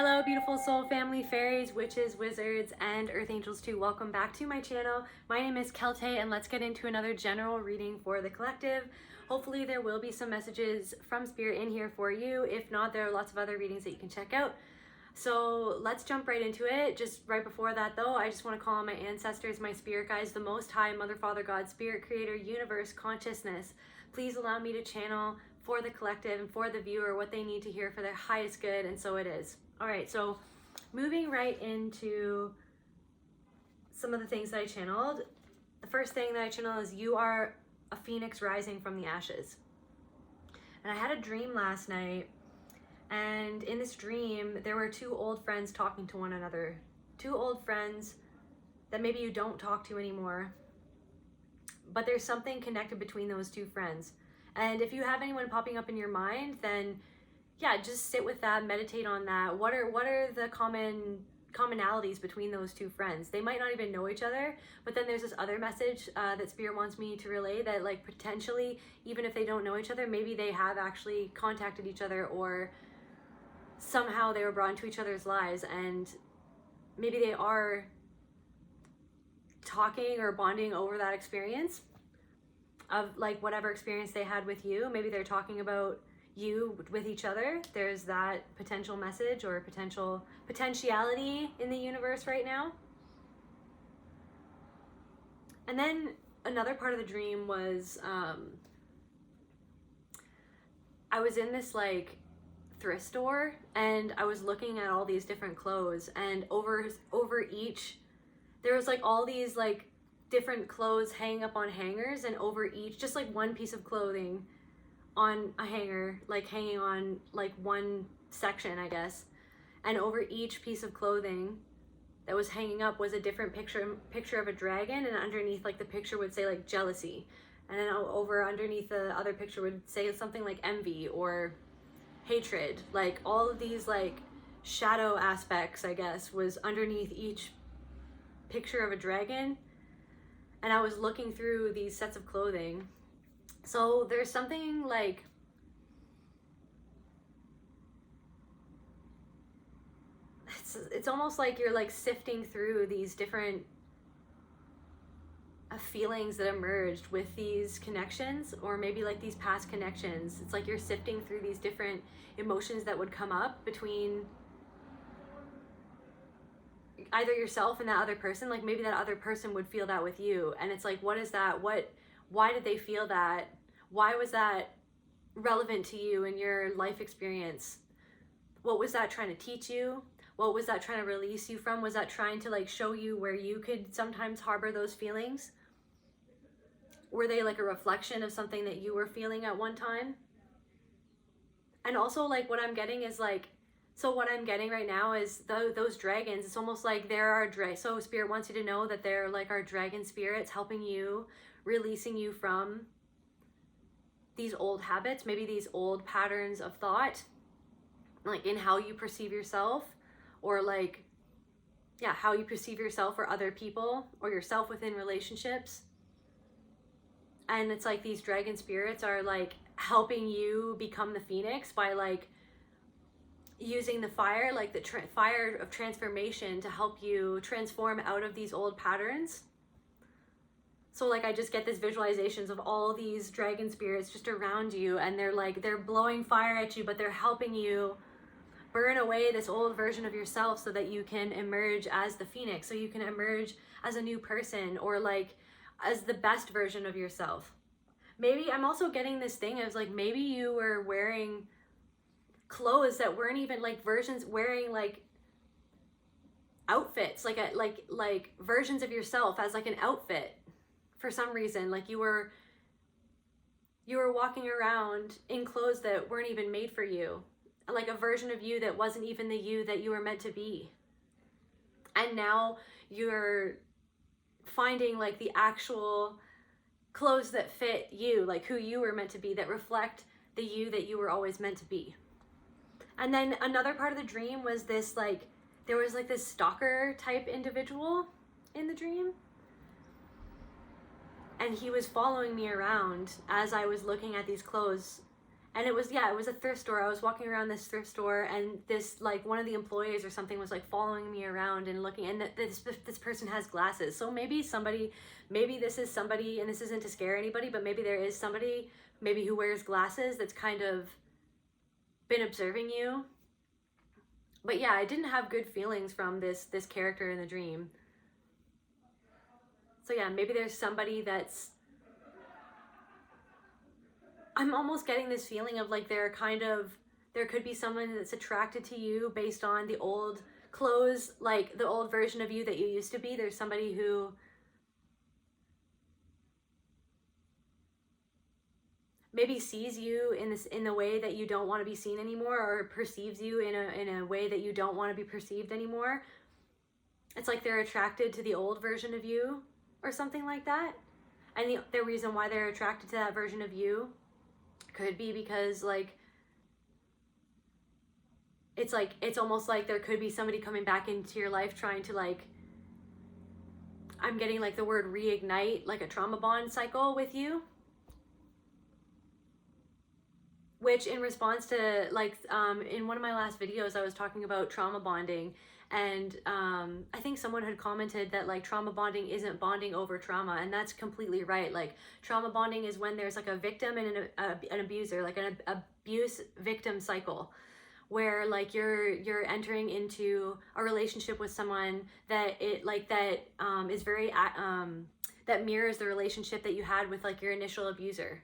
Hello, beautiful soul family, fairies, witches, wizards, and earth angels too. Welcome back to my channel. My name is Celtae, and let's get into another general reading for the collective. Hopefully there will be some messages from spirit in here for you. If not, there are lots of other readings that you can check out. So let's jump right into it. Just right before that though, I just want to call on my ancestors, my spirit guides, the Most High, Mother, Father, God, Spirit, Creator, Universe, Consciousness. Please allow me to channel for the collective and for the viewer what they need to hear for their highest good, and so it is. All right, so moving right into some of the things that I channeled. The first thing that I channeled is you are a phoenix rising from the ashes. And I had a dream last night, and in this dream, there were two old friends talking to one another. Two old friends that maybe you don't talk to anymore, but there's something connected between those two friends. And if you have anyone popping up in your mind, then yeah, just sit with that, meditate on that. What are the commonalities between those two friends? They might not even know each other, but then there's this other message that Spirit wants me to relay that, like, potentially, even if they don't know each other, maybe they have actually contacted each other, or somehow they were brought into each other's lives, and maybe they are talking or bonding over that experience of, like, whatever experience they had with you. Maybe they're talking about you with each other. There's that potential message or potentiality in the universe right now. And then another part of the dream was I was in this like thrift store, and I was looking at all these different clothes, and over each there was like all these like different clothes hanging up on hangers, and over each, just like one piece of clothing on a hanger, like hanging on like one section, I guess. And over each piece of clothing that was hanging up was a different picture of a dragon, and underneath, like, the picture would say like jealousy, and then over underneath the other picture would say something like envy or hatred. Like all of these like shadow aspects, I guess, was underneath each picture of a dragon. And I was looking through these sets of clothing. So there's something like, it's almost like you're like sifting through these different feelings that emerged with these connections, or maybe like these past connections. It's like you're sifting through these different emotions that would come up between either yourself and that other person. Like maybe that other person would feel that with you, and it's like, what is that? Why did they feel that? Why was that relevant to you in your life experience? What was that trying to teach you? What was that trying to release you from? Was that trying to like show you where you could sometimes harbor those feelings? Were they like a reflection of something that you were feeling at one time? And also, like, what I'm getting is like, so what I'm getting right now is those dragons, it's almost like there are so Spirit wants you to know that they're like our dragon spirits helping you, releasing you from these old habits, maybe these old patterns of thought, like in how you perceive yourself, or like, yeah, how you perceive yourself or other people, or yourself within relationships. And it's like these dragon spirits are like helping you become the phoenix by like using the fire, like the fire of transformation, to help you transform out of these old patterns. So like I just get this visualizations of all these dragon spirits just around you, and they're blowing fire at you, but they're helping you burn away this old version of yourself so that you can emerge as the phoenix, so you can emerge as a new person, or like as the best version of yourself. Maybe I'm also getting this thing of like, maybe you were wearing clothes that weren't even like versions, wearing like outfits, like versions of yourself as like an outfit. For some reason, like you were walking around in clothes that weren't even made for you, like a version of you that wasn't even the you that you were meant to be. And now you're finding like the actual clothes that fit you, like who you were meant to be, that reflect the you that you were always meant to be. And then another part of the dream was this, like, there was like this stalker type individual in the dream, and he was following me around as I was looking at these clothes, And it was, yeah, it was a thrift store. I was walking around this thrift store, and this, like, one of the employees or something was like following me around and looking, and this person has glasses. So maybe this is somebody, and this isn't to scare anybody, but maybe there is somebody maybe who wears glasses that's kind of been observing you. But yeah, I didn't have good feelings from this character in the dream. So yeah, maybe there's somebody that's, I'm almost getting this feeling of like there could be someone that's attracted to you based on the old clothes, like the old version of you that you used to be. There's somebody who maybe sees you in the way that you don't want to be seen anymore, or perceives you in a way that you don't want to be perceived anymore. It's like they're attracted to the old version of you or something like that. And the reason why they're attracted to that version of you could be because it's almost like there could be somebody coming back into your life trying to, like, I'm getting like the word reignite, like a trauma bond cycle with you. Which in response to, like, in one of my last videos, I was talking about trauma bonding, and I think someone had commented that, like, trauma bonding isn't bonding over trauma, and that's completely right. Like, trauma bonding is when there's like a victim and an abuser, like an abuse victim cycle, where like you're entering into a relationship with someone that is very that mirrors the relationship that you had with like your initial abuser.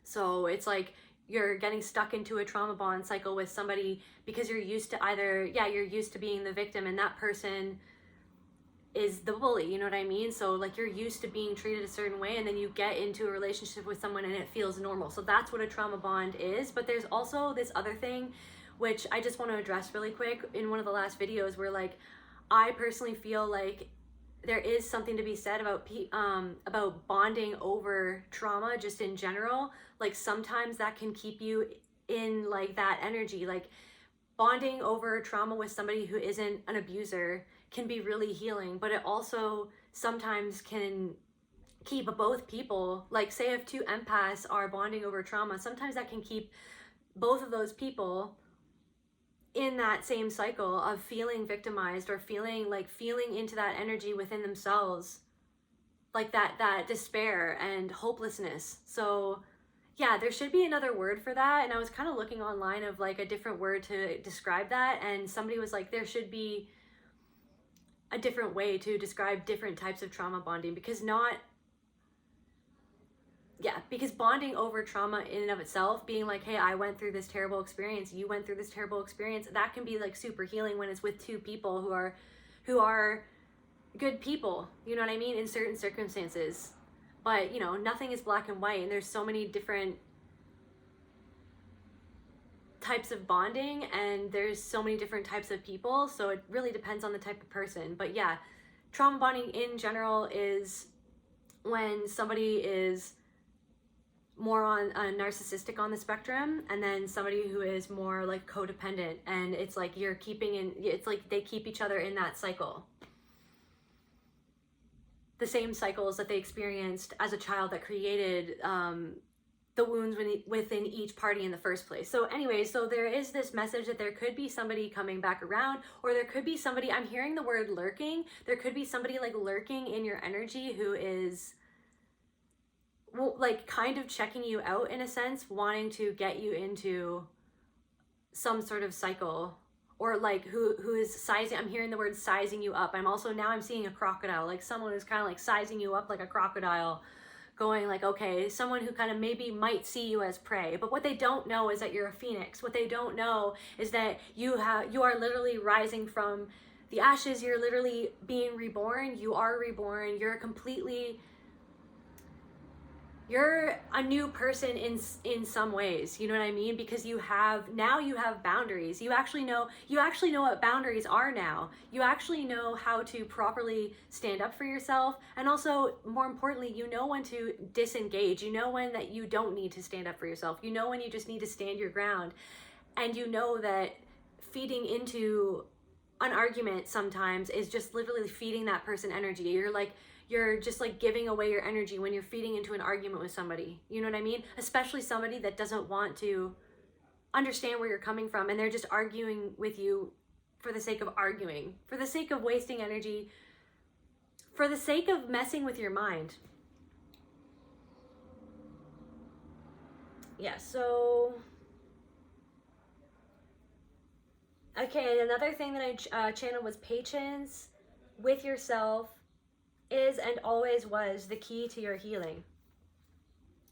So it's like you're getting stuck into a trauma bond cycle with somebody because you're used to you're used to being the victim, and that person is the bully, you know what I mean? So like you're used to being treated a certain way, and then you get into a relationship with someone and it feels normal. So that's what a trauma bond is. But there's also this other thing, which I just want to address really quick in one of the last videos, where like I personally feel like there is something to be said about bonding over trauma just in general. Like sometimes that can keep you in like that energy. Like bonding over trauma with somebody who isn't an abuser can be really healing, but it also sometimes can keep both people, like say if two empaths are bonding over trauma, sometimes that can keep both of those people in that same cycle of feeling victimized, or feeling into that energy within themselves, like that despair and hopelessness. So yeah, there should be another word for that, and I was kind of looking online of like a different word to describe that, and somebody was like there should be a different way to describe different types of trauma bonding, because bonding over trauma in and of itself, being like, hey, I went through this terrible experience, you went through this terrible experience, that can be like super healing when it's with two people who are good people, you know what I mean, in certain circumstances. But you know, nothing is black and white, and there's so many different types of bonding, and there's so many different types of people, so it really depends on the type of person. But yeah, trauma bonding in general is when somebody is more on a narcissistic on the spectrum, and then somebody who is more like codependent, and it's like it's like they keep each other in that cycle, the same cycles that they experienced as a child that created the wounds within each party in the first place. So anyway, so there is this message that there could be somebody coming back around, or there could be somebody, I'm hearing the word lurking, there could be somebody like lurking in your energy who is like kind of checking you out in a sense, wanting to get you into some sort of cycle, or like who is sizing, I'm hearing the word sizing you up. I'm seeing a crocodile, like someone who's kind of like sizing you up like a crocodile, going like, okay, someone who kind of maybe might see you as prey, but what they don't know is that you're a phoenix. What they don't know is that you are literally rising from the ashes. You're literally being reborn. You are reborn. You're a new person in some ways, you know what I mean? Because you have boundaries. You actually know what boundaries are now. You actually know how to properly stand up for yourself, and also more importantly, you know when to disengage. You know when that you don't need to stand up for yourself. You know when you just need to stand your ground, and you know that feeding into an argument sometimes is just literally feeding that person energy. you're just like giving away your energy when you're feeding into an argument with somebody. You know what I mean? Especially somebody that doesn't want to understand where you're coming from, and they're just arguing with you for the sake of arguing, for the sake of wasting energy, for the sake of messing with your mind. Yeah, so okay, another thing that I channeled was patience with yourself is and always was the key to your healing.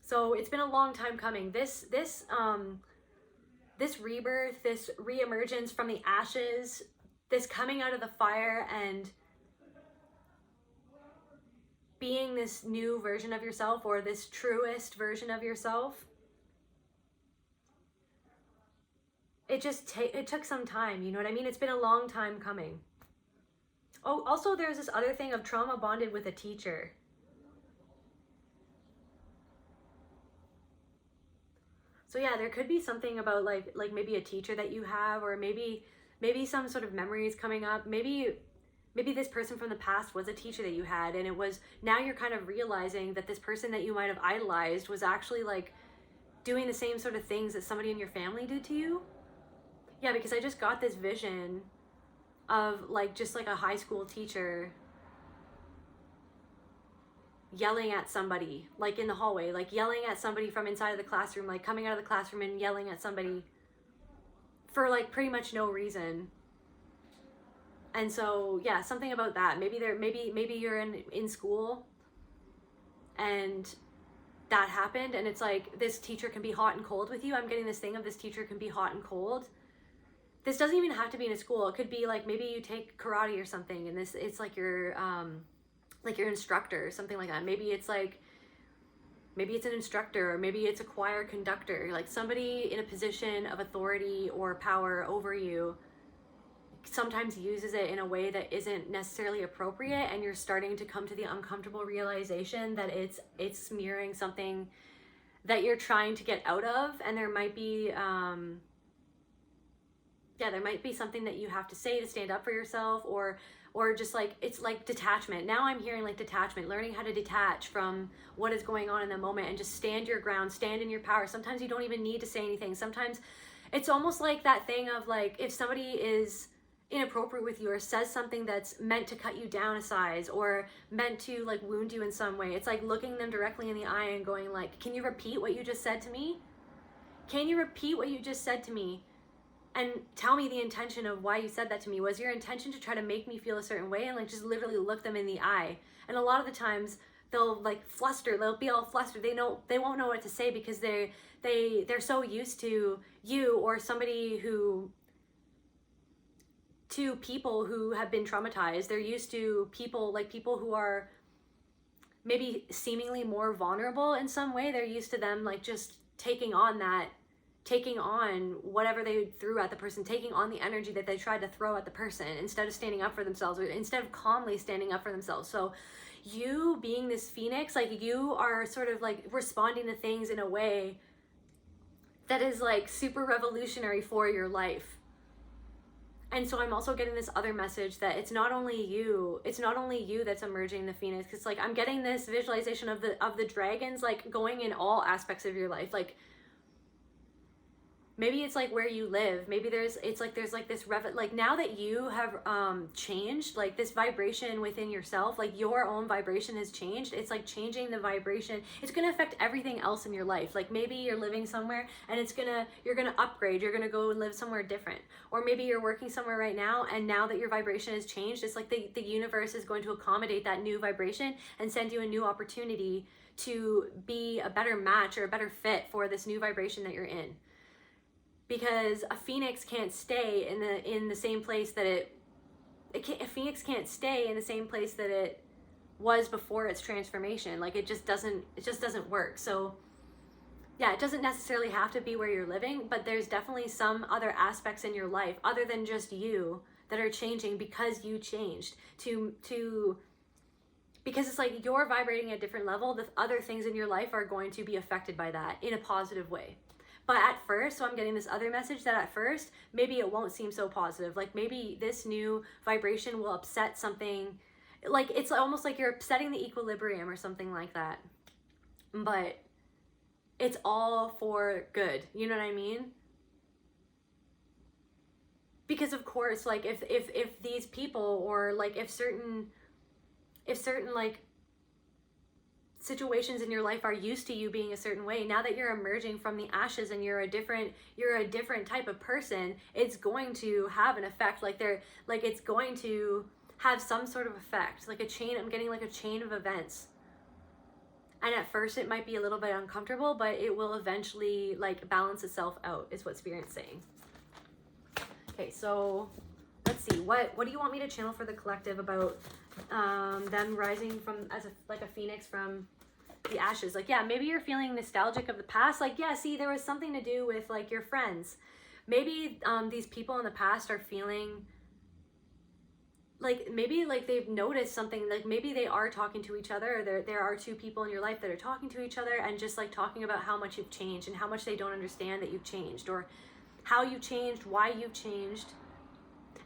So it's been a long time coming. This rebirth, this reemergence from the ashes, this coming out of the fire and being this new version of yourself, or this truest version of yourself, it took some time, you know what I mean? It's been a long time coming. Oh, also there's this other thing of trauma bonded with a teacher. So yeah, there could be something about like maybe a teacher that you have, or maybe some sort of memories coming up. Maybe this person from the past was a teacher that you had, and it was, now you're kind of realizing that this person that you might have idolized was actually like doing the same sort of things that somebody in your family did to you. Yeah, because I just got this vision of like just like a high school teacher yelling at somebody, like in the hallway, like yelling at somebody from inside of the classroom, like coming out of the classroom and yelling at somebody for like pretty much no reason. And so yeah, something about that. Maybe you're in school and that happened, and it's like this teacher can be hot and cold with you. I'm getting this thing of this teacher can be hot and cold. This doesn't even have to be in a school. It could be like maybe you take karate or something, and it's like your instructor or something like that. Maybe it's an instructor, or maybe it's a choir conductor, like somebody in a position of authority or power over you sometimes uses it in a way that isn't necessarily appropriate, and you're starting to come to the uncomfortable realization that it's smearing something that you're trying to get out of. And there might be there might be something that you have to say to stand up for yourself, or just like, it's like detachment. Now I'm hearing like detachment, learning how to detach from what is going on in the moment and just stand your ground, stand in your power. Sometimes you don't even need to say anything. Sometimes it's almost like that thing of like, if somebody is inappropriate with you or says something that's meant to cut you down a size or meant to like wound you in some way, it's like looking them directly in the eye and going like, can you repeat what you just said to me? Can you repeat what you just said to me? And tell me the intention of why you said that to me. Was your intention to try to make me feel a certain way? And like just literally look them in the eye. And a lot of the times they'll like fluster, they'll be all flustered. They won't know what to say, because they're so used to you or somebody to people who have been traumatized. They're used to people who are maybe seemingly more vulnerable in some way. They're used to them like just taking on whatever they threw at the person, taking on the energy that they tried to throw at the person, instead of standing up for themselves, or instead of calmly standing up for themselves. So you being this phoenix, like you are sort of like responding to things in a way that is like super revolutionary for your life. And so I'm also getting this other message that it's not only you that's emerging the phoenix. It's like I'm getting this visualization of the dragons like going in all aspects of your life. Like maybe it's like where you live. Maybe there's this like now that you have changed, like this vibration within yourself, like your own vibration has changed. It's like changing the vibration. It's going to affect everything else in your life. Like maybe you're living somewhere and you're going to upgrade. You're going to go and live somewhere different. Or maybe you're working somewhere right now, and now that your vibration has changed, it's like the universe is going to accommodate that new vibration and send you a new opportunity to be a better match or a better fit for this new vibration that you're in. Because a phoenix can't stay in the same place that a phoenix can't stay in the same place that it was before its transformation. Like it just doesn't work. So yeah, it doesn't necessarily have to be where you're living, but there's definitely some other aspects in your life other than just you that are changing because you changed because it's like you're vibrating at a different level. The other things in your life are going to be affected by that in a positive way. But at first, so I'm getting this other message that at first, maybe it won't seem so positive. Like maybe this new vibration will upset something like it's almost like you're upsetting the equilibrium or something like that, but it's all for good, you know what I mean? Because of course, like if these people, or like if certain like situations in your life are used to you being a certain way, now that you're emerging from the ashes and you're a different type of person, it's going to have an effect. Like it's going to have some sort of effect, like a chain. I'm getting like a chain of events, and at first it might be a little bit uncomfortable, but it will eventually like balance itself out, is what Spirit's saying. Okay, so let's see, what do you want me to channel for the collective about them rising from as like a phoenix from the ashes? Like, yeah, maybe you're feeling nostalgic of the past. Like, yeah, see, there was something to do with like your friends. Maybe these people in the past are feeling like, maybe like they've noticed something, like maybe they are talking to each other, or there are two people in your life that are talking to each other and just like talking about how much you've changed and how much they don't understand that you've changed, or how you changed, why you've changed.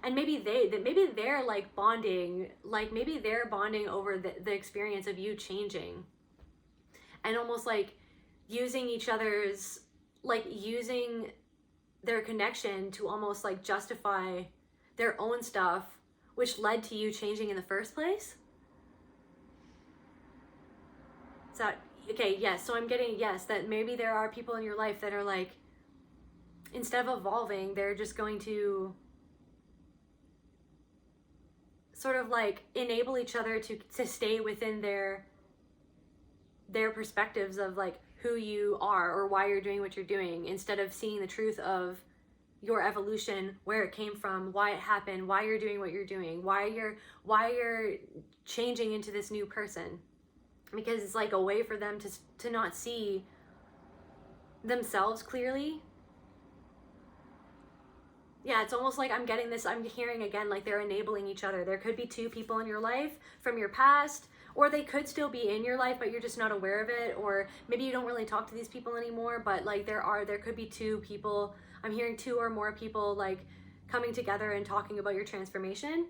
And maybe they're like bonding, like maybe they're bonding over the experience of you changing, and almost like using each other's, like using their connection to almost like justify their own stuff, which led to you changing in the first place. Is that okay? Yes. So I'm getting, yes, that maybe there are people in your life that are like, instead of evolving, they're just going to sort of like enable each other to stay within their perspectives of like who you are or why you're doing what you're doing, instead of seeing the truth of your evolution, where it came from, why it happened, why you're doing what you're doing, why you're changing into this new person. Because it's like a way for them to not see themselves clearly. Yeah, it's almost like I'm getting this, I'm hearing again, like they're enabling each other. There could be two people in your life from your past, or they could still be in your life, but you're just not aware of it. Or maybe you don't really talk to these people anymore, but like there could be two people. I'm hearing two or more people like coming together and talking about your transformation.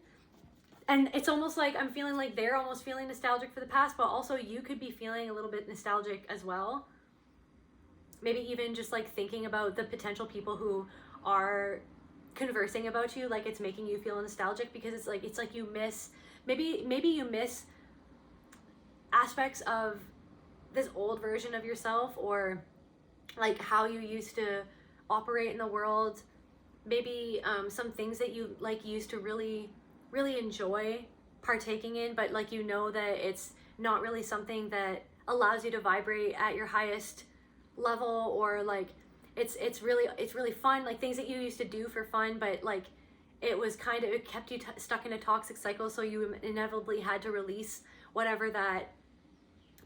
And it's almost like I'm feeling like they're almost feeling nostalgic for the past, but also you could be feeling a little bit nostalgic as well. Maybe even just like thinking about the potential people who are conversing about you, like it's making you feel nostalgic, because it's like you miss, maybe you miss aspects of this old version of yourself, or like how you used to operate in the world. Maybe some things that you like used to really enjoy partaking in, but like you know that it's not really something that allows you to vibrate at your highest level, or like it's really fun, like things that you used to do for fun, but like it kept you stuck in a toxic cycle, so you inevitably had to release whatever that,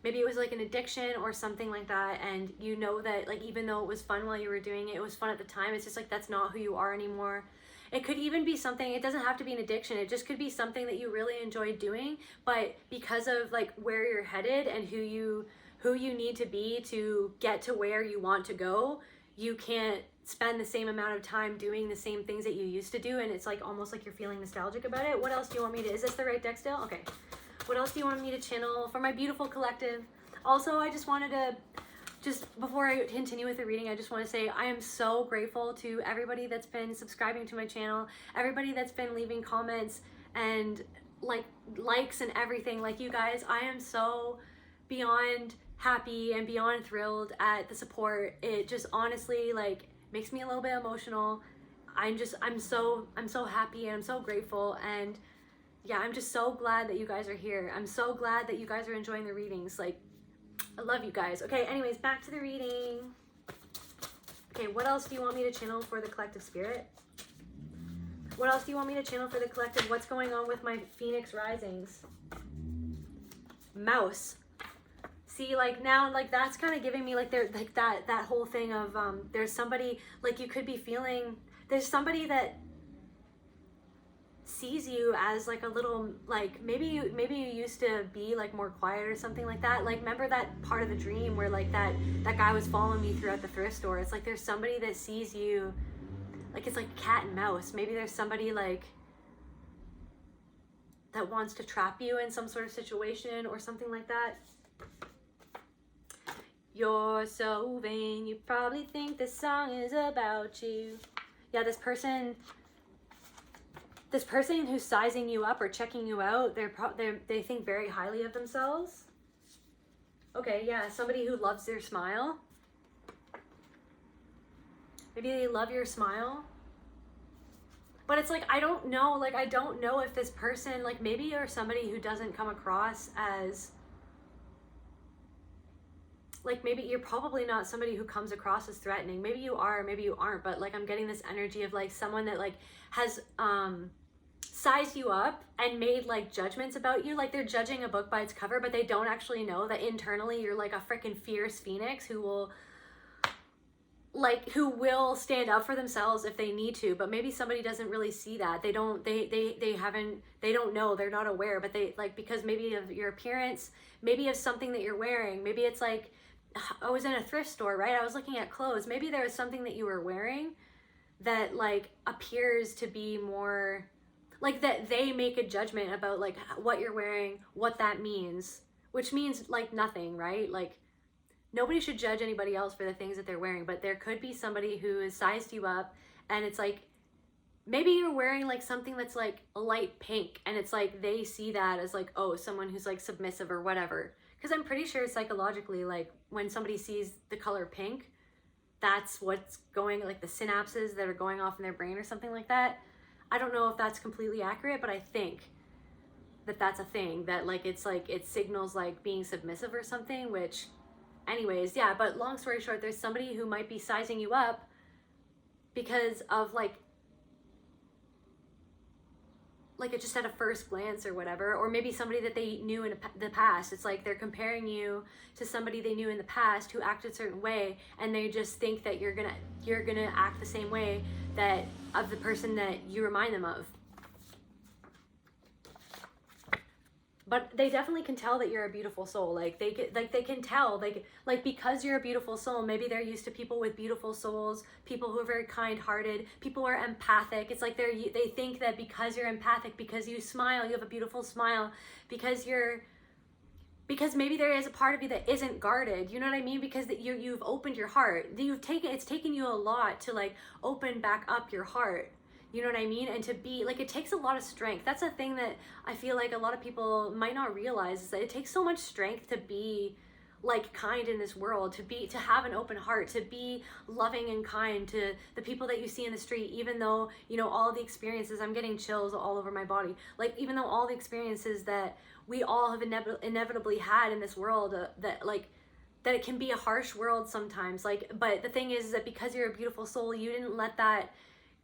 maybe it was like an addiction or something like that, and you know that like even though it was fun while you were doing it, it was fun at the time, it's just like that's not who you are anymore. It could even be something, it doesn't have to be an addiction, it just could be something that you really enjoyed doing, but because of like where you're headed and who you need to be to get to where you want to go, you can't spend the same amount of time doing the same things that you used to do, and it's like almost like you're feeling nostalgic about it. What else do you want me to, is this the right deck still? Okay. What else do you want me to channel for my beautiful collective? Also, I just wanted to, before I continue with the reading, I just want to say I am so grateful to everybody that's been subscribing to my channel, everybody that's been leaving comments and likes and everything. Like, you guys, I am so beyond happy and beyond thrilled at the support. It just honestly like makes me a little bit emotional. I'm so happy and I'm so grateful, and yeah, I'm just so glad that you guys are here. I'm so glad that you guys are enjoying the readings. Like, I love you guys. Okay, anyways, back to the reading. Okay, what else do you want me to channel for the collective spirit? What else do you want me to channel for the collective? What's going on with my Phoenix risings? Mouse. See, like now, like that's kind of giving me like that whole thing of there's somebody, like you could be feeling, there's somebody that sees you as like a little, like maybe you used to be like more quiet or something like that. Like, remember that part of the dream where like that guy was following me throughout the thrift store? It's like there's somebody that sees you, like it's like cat and mouse. Maybe there's somebody like that wants to trap you in some sort of situation or something like that. You're so vain, you probably think this song is about you. Yeah, this person who's sizing you up or checking you out, they think very highly of themselves. Okay, yeah, somebody who loves their smile. Maybe they love your smile. But it's like, I don't know if this person, like maybe you're somebody who doesn't come across as, like maybe you're probably not somebody who comes across as threatening. Maybe you are, maybe you aren't, but like I'm getting this energy of like someone that like has sized you up and made like judgments about you. Like they're judging a book by its cover, but they don't actually know that internally you're like a freaking fierce phoenix who will stand up for themselves if they need to. But maybe somebody doesn't really see that. They don't know, they're not aware, but they like, because maybe of your appearance, maybe of something that you're wearing, maybe it's like, I was in a thrift store, right? I was looking at clothes. Maybe there was something that you were wearing that like appears to be more like that they make a judgment about like what you're wearing, what that means, which means like nothing, right? Like nobody should judge anybody else for the things that they're wearing, but there could be somebody who has sized you up and it's like, maybe you're wearing like something that's like a light pink and it's like they see that as like, oh, someone who's like submissive or whatever. Because I'm pretty sure psychologically, like when somebody sees the color pink, that's what's going, like the synapses that are going off in their brain or something like that. I don't know if that's completely accurate, but I think that that's a thing, that like it's like it signals like being submissive or something, which anyways, yeah. But long story short, there's somebody who might be sizing you up because of like it just at a first glance or whatever, or maybe somebody that they knew in the past. It's like they're comparing you to somebody they knew in the past who acted a certain way, and they just think that you're gonna act the same way that of the person that you remind them of. But they definitely can tell that you're a beautiful soul. Like they can tell, like because you're a beautiful soul. Maybe they're used to people with beautiful souls, people who are very kind-hearted, people who are empathic. It's like they think that because you're empathic, because you smile, you have a beautiful smile, because maybe there is a part of you that isn't guarded. You know what I mean? Because you've opened your heart. It's taken you a lot to like open back up your heart. You know what I mean? And to be like, it takes a lot of strength. That's a thing that I feel like a lot of people might not realize, is that it takes so much strength to be like kind in this world, to have an open heart, to be loving and kind to the people that you see in the street, even though, you know, all the experiences, I'm getting chills all over my body. Like, even though all the experiences that we all have inevitably had in this world, that it can be a harsh world sometimes. Like, but the thing is that because you're a beautiful soul, you didn't let that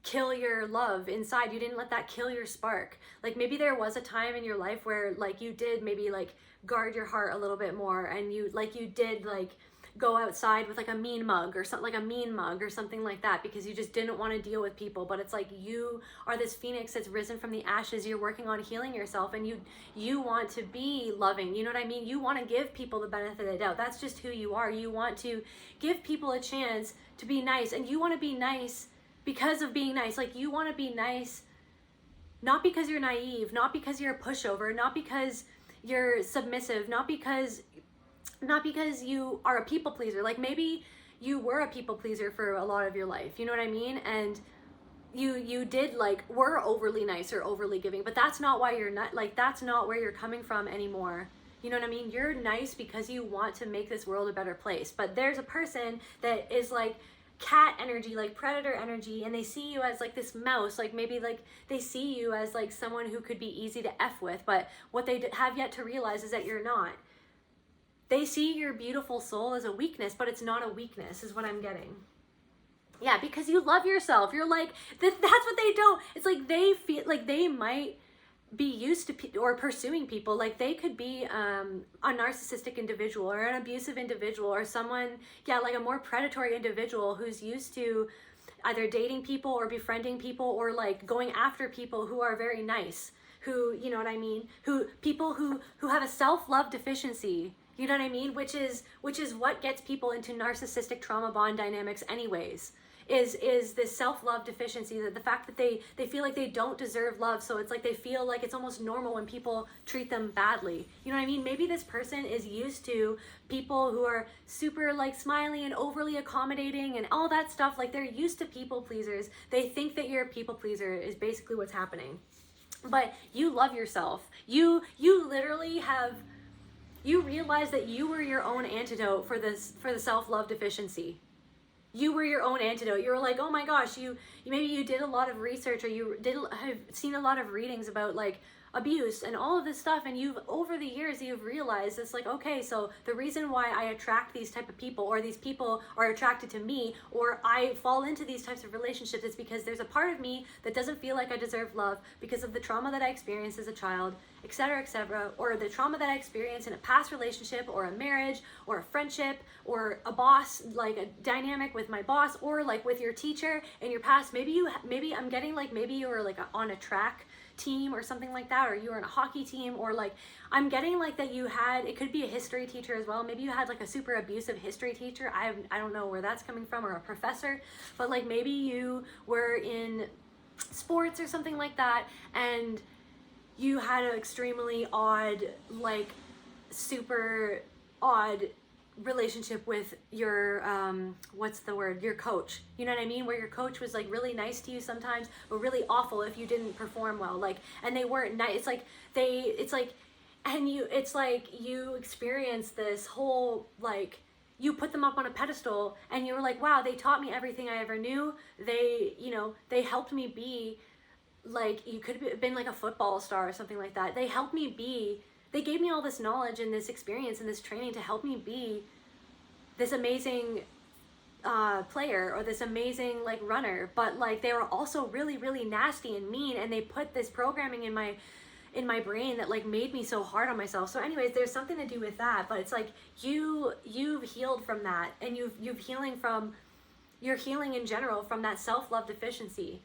kill your love inside. You didn't let that kill your spark. Like maybe there was a time in your life where like you did maybe like guard your heart a little bit more, and you did like go outside with like a mean mug or something, like that, because you just didn't want to deal with people. But it's like you are this phoenix that's risen from the ashes. You're working on healing yourself, and you want to be loving. You know what I mean? You want to give people the benefit of the doubt. That's just who you are. You want to give people a chance to be nice, and you want to be nice because of being nice. Like you want to be nice, not because you're naive, not because you're a pushover, not because you're submissive, not because you are a people pleaser. Like maybe you were a people pleaser for a lot of your life, you know what I mean? And you did like were overly nice or overly giving, but that's not why you're not, like that's not where you're coming from anymore. You know what I mean? You're nice because you want to make this world a better place. But there's a person that is like cat energy, like predator energy, and they see you as like this mouse. Like maybe like they see you as like someone who could be easy to F with, but what they have yet to realize is that you're not. They see your beautiful soul as a weakness, but it's not a weakness, is what I'm getting. Yeah, because you love yourself. You're like, that's what they don't. It's like they feel like they might be used to or pursuing people. Like they could be a narcissistic individual or an abusive individual, or someone, yeah, like a more predatory individual who's used to either dating people or befriending people, or like going after people who are very nice, who, you know what I mean, people who have a self-love deficiency. You know what I mean? Which is what gets people into narcissistic trauma bond dynamics anyways. is this self-love deficiency, that the fact that they feel like they don't deserve love, so it's like they feel like it's almost normal when people treat them badly. You know what I mean? Maybe this person is used to people who are super like smiley and overly accommodating and all that stuff. Like they're used to people pleasers. They think that you're a people pleaser is basically what's happening. But you love yourself. You literally have, you realize that you were your own antidote for the self-love deficiency. You were your own antidote. You were like, oh my gosh, you maybe you did a lot of research, or you have seen a lot of readings about like abuse and all of this stuff, and you've over the years you've realized it's like, okay, so the reason why I attract these type of people, or these people are attracted to me, or I fall into these types of relationships, is because there's a part of me that doesn't feel like I deserve love because of the trauma that I experienced as a child, etc., or the trauma that I experienced in a past relationship, or a marriage, or a friendship, or a boss, like a dynamic with my boss, or like with your teacher in your past. Maybe I'm getting like, maybe you were like on a track team or something like that, or you were in a hockey team, or like I'm getting like that you had, it could be a history teacher as well. Maybe you had like a super abusive history teacher. I don't know where that's coming from, or a professor, but like maybe you were in sports or something like that, and you had an extremely odd, like super odd relationship with your what's the word, your coach. You know what I mean? Where your coach was like really nice to you sometimes, but really awful if you didn't perform well. Like, and they weren't nice. It's like you experience this whole, like, you put them up on a pedestal and you were like, wow, they taught me everything I ever knew. They helped me be, like, you could have been like a football star or something like that. They helped me be, they gave me all this knowledge and this experience and this training to help me be this amazing player, or this amazing like runner. But like they were also really, really nasty and mean, and they put this programming in my brain that like made me so hard on myself. So anyways, there's something to do with that. But it's like you've healed from that, and you're healing in general from that self-love deficiency.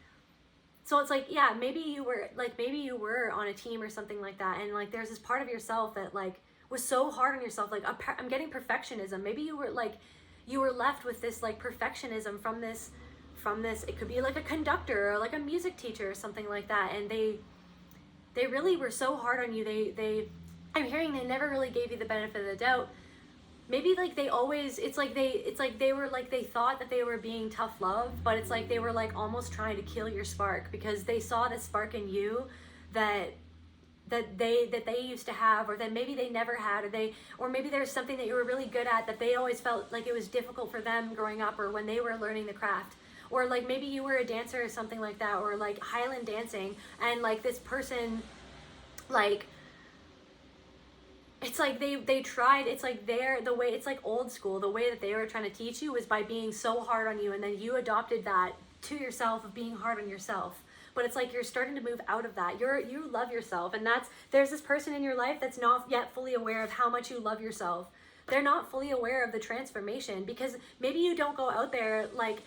So it's like, yeah, maybe you were on a team or something like that, and like there's this part of yourself that like was so hard on yourself. Like I'm getting perfectionism. Maybe you were left with this like perfectionism from this. It could be like a conductor or like a music teacher or something like that, and they really were so hard on you. I'm hearing they never really gave you the benefit of the doubt. Maybe like they thought that they were being tough love, but it's like they were like almost trying to kill your spark, because they saw this spark in you that they used to have, or that maybe they never had, or maybe there's something that you were really good at that they always felt like it was difficult for them growing up, or when they were learning the craft. Or like maybe you were a dancer or something like that, or like Highland dancing, and like this person, like, it's like they tried, it's like the way, it's like old school, the way that they were trying to teach you was by being so hard on you, and then you adopted that to yourself of being hard on yourself. But it's like you're starting to move out of that. You love yourself, and there's this person in your life that's not yet fully aware of how much you love yourself. They're not fully aware of the transformation, because maybe you don't go out there like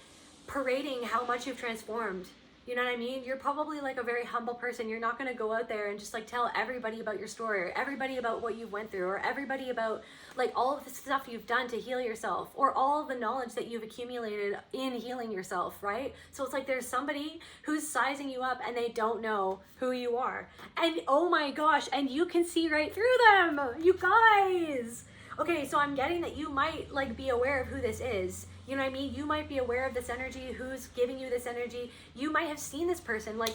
parading how much you've transformed. You know what I mean? You're probably like a very humble person. You're not going to go out there and just like tell everybody about your story, or everybody about what you went through, or everybody about like all of the stuff you've done to heal yourself, or all of the knowledge that you've accumulated in healing yourself, right? So it's like there's somebody who's sizing you up and they don't know who you are. And oh my gosh, and you can see right through them, you guys. Okay, so I'm getting that you might like be aware of who this is. You know what I mean? You might be aware of this energy, who's giving you this energy. You might have seen this person. Like,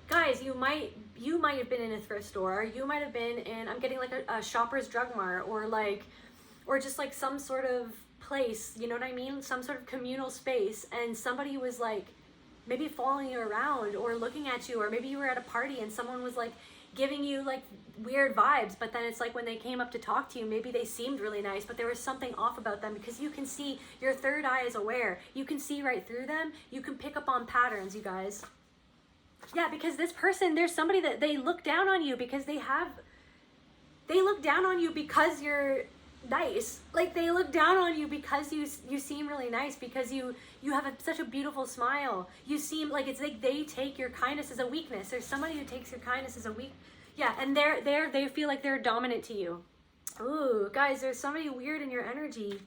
guys, you might have been in a thrift store. You might have been in, I'm getting like a Shoppers Drug Mart, or just like some sort of place, you know what I mean? Some sort of communal space, and somebody was like maybe following you around or looking at you, or maybe you were at a party and someone was like giving you like weird vibes, but then it's like when they came up to talk to you, maybe they seemed really nice, but there was something off about them, because you can see, your third eye is aware. You can see right through them. You can pick up on patterns, you guys. Yeah, because this person, there's somebody that they look down on you because they look down on you because you're nice. Like they look down on you because you seem really nice, because you have such a beautiful smile. You seem like, it's like they take your kindness as a weakness. There's somebody who takes your kindness as a weak. Yeah, and they feel like they're dominant to you. Ooh, guys, there's somebody weird in your energy.